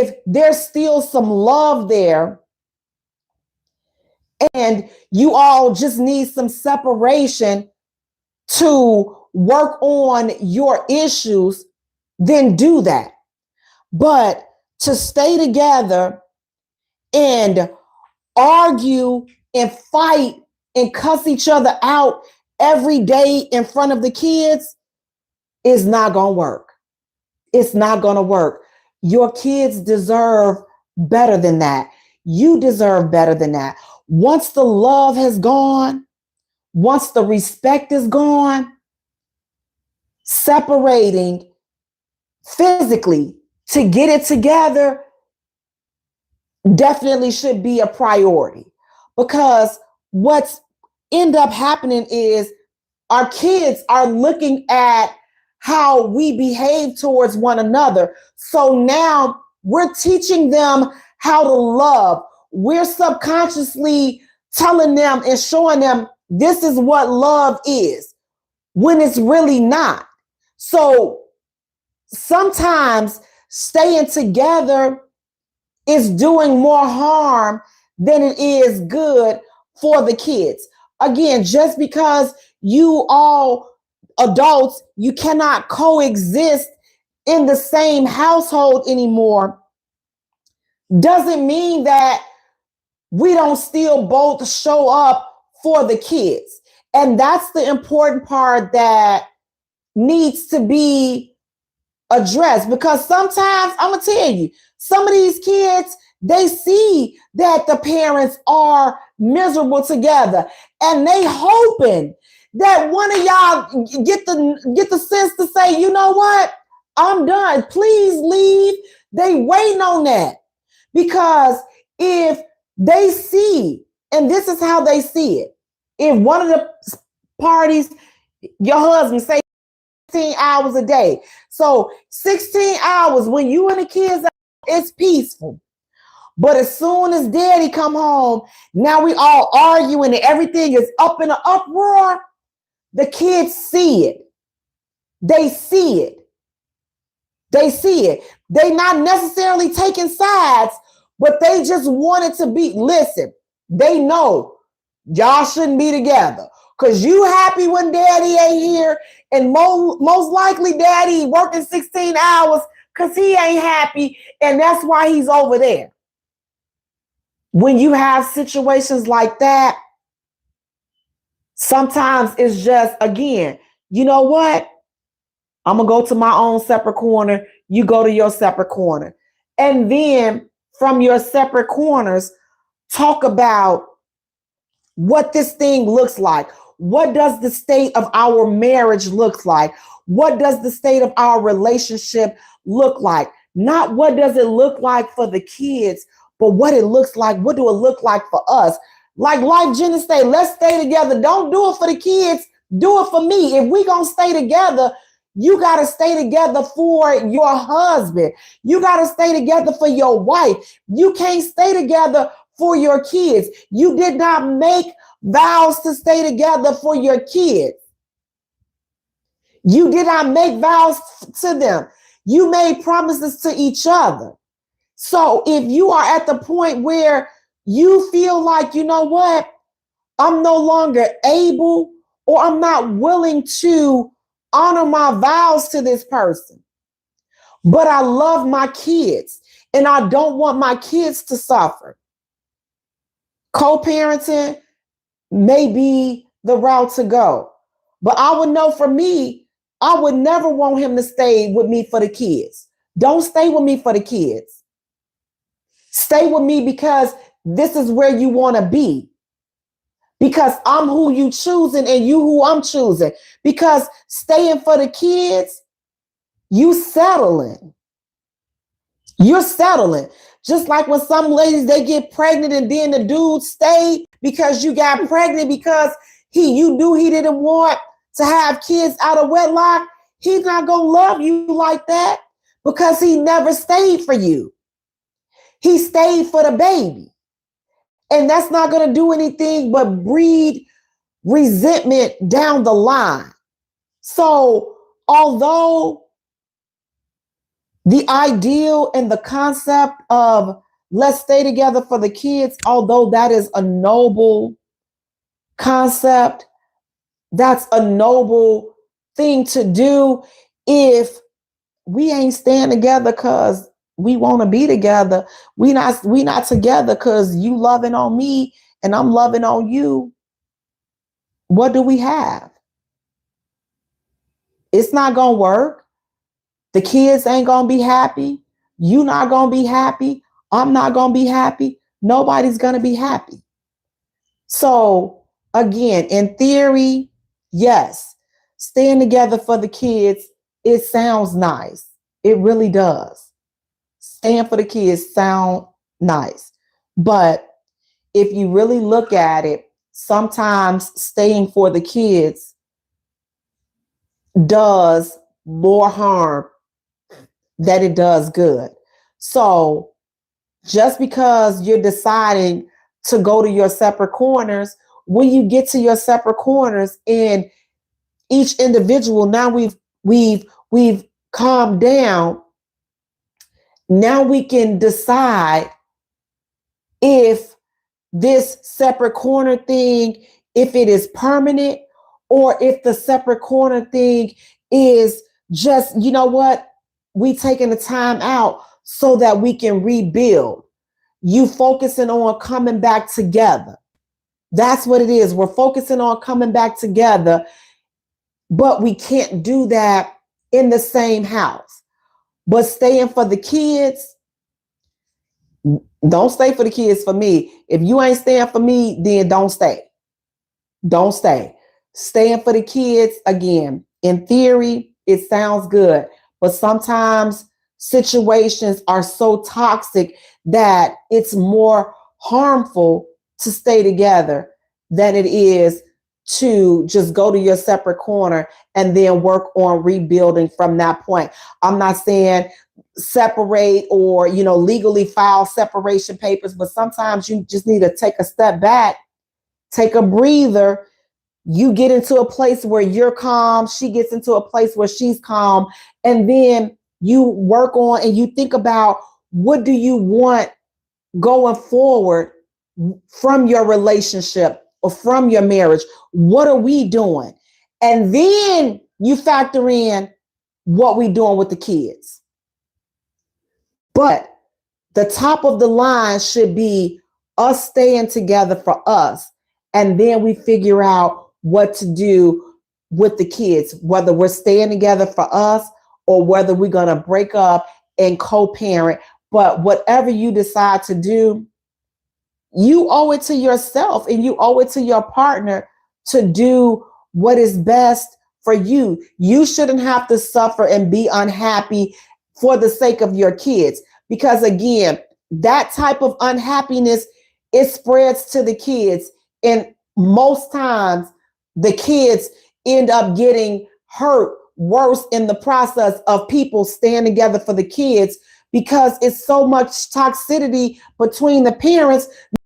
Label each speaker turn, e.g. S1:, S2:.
S1: if there's still some love there and you all just need some separation to work on your issues, then do that. But to stay together and argue and fight and cuss each other out every day in front of the kids is not going to work. It's not going to work. Your kids deserve better than that. You deserve better than that. Once the love has gone, once the respect is gone, separating physically to get it together definitely should be a priority, because what's end up happening is our kids are looking at how we behave towards one another. So now we're teaching them how to love. We're subconsciously telling them and showing them this is what love is, when it's really not. So sometimes staying together is doing more harm than it is good for the kids. Again, just because you all adults, you cannot coexist in the same household anymore, doesn't mean that we don't still both show up for the kids. And that's the important part that needs to be addressed, because sometimes I'm gonna tell you, some of these kids, they see that the parents are miserable together and they hoping that one of y'all get the sense to say, you know what, I'm done, please leave. They waiting on that, because if they see, and this is how they see it, if one of the parties, your husband say 16 hours a day, so 16 hours when you and the kids, it's peaceful. But as soon as daddy come home, now we all arguing and everything is up in an uproar. The kids see it. They see it. They see it. They not necessarily taking sides, but they just wanted to be, listen, they know y'all shouldn't be together, because you happy when daddy ain't here, and most likely daddy working 16 hours because he ain't happy, and that's why he's over there. When you have situations like that, sometimes it's just, again, you know what? I'm going to go to my own separate corner. You go to your separate corner. And then from your separate corners, talk about what this thing looks like. What does the state of our marriage look like? What does the state of our relationship look like? Not what does it look like for the kids, but what it looks like. What do it look like for us? Like Life Jenna say, let's stay together. Don't do it for the kids. Do it for me. If we gonna stay together, you got to stay together for your husband. You got to stay together for your wife. You can't stay together for your kids. You did not make vows to stay together for your kids. You did not make vows to them. You made promises to each other. So if you are at the point where you feel like, you know what, I'm no longer able, or I'm not willing to honor my vows to this person, but I love my kids and I don't want my kids to suffer, co-parenting may be the route to go. But I would know, for me, I would never want him to stay with me for the kids. Don't stay with me for the kids. Stay with me because this is where you want to be. Because I'm who you choosing and you who I'm choosing. Because staying for the kids, you settling. You're settling. Just like when some ladies, they get pregnant and then the dude stay because you got pregnant because you knew he didn't want to have kids out of wedlock. He's not going to love you like that because he never stayed for you. He stayed for the baby. And that's not going to do anything but breed resentment down the line. So although The ideal and the concept of let's stay together for the kids, although that is a noble concept, that's a noble thing to do. If we ain't staying together because we want to be together, we not together because you loving on me and I'm loving on you, what do we have? It's not gonna work. The kids ain't gonna be happy. You not gonna be happy. I'm not gonna be happy. Nobody's gonna be happy. So again, in theory, yes, staying together for the kids, it sounds nice. It really does. Staying for the kids sound nice. But if you really look at it, sometimes staying for the kids does more harm than it does good. So just because you're deciding to go to your separate corners, when you get to your separate corners and each individual, now we've calmed down. Now we can decide if this separate corner thing, if it is permanent, or if the separate corner thing is just, you know what, we taking the time out so that we can rebuild. You focusing on coming back together. That's what it is. We're focusing on coming back together, but we can't do that in the same house. But staying for the kids, don't stay for the kids for me. If you ain't staying for me, then don't stay. Don't stay. Staying for the kids, again, in theory, it sounds good. But sometimes situations are so toxic that it's more harmful to stay together than it is to just go to your separate corner and then work on rebuilding from that point. I'm not saying separate or, legally file separation papers, but sometimes you just need to take a step back, take a breather. You get into a place where you're calm. She gets into a place where she's calm. And then you work on and you think about, what do you want going forward from your relationship or from your marriage? What are we doing? And then you factor in what we're doing with the kids. But the top of the line should be us staying together for us. And then we figure out what to do with the kids, whether we're staying together for us or whether we're going to break up and co-parent. But whatever you decide to do, you owe it to yourself and you owe it to your partner to do what is best for you. You shouldn't have to suffer and be unhappy for the sake of your kids. Because again, that type of unhappiness, it spreads to the kids. And most times the kids end up getting hurt worse in the process of people staying together for the kids, because it's so much toxicity between the parents.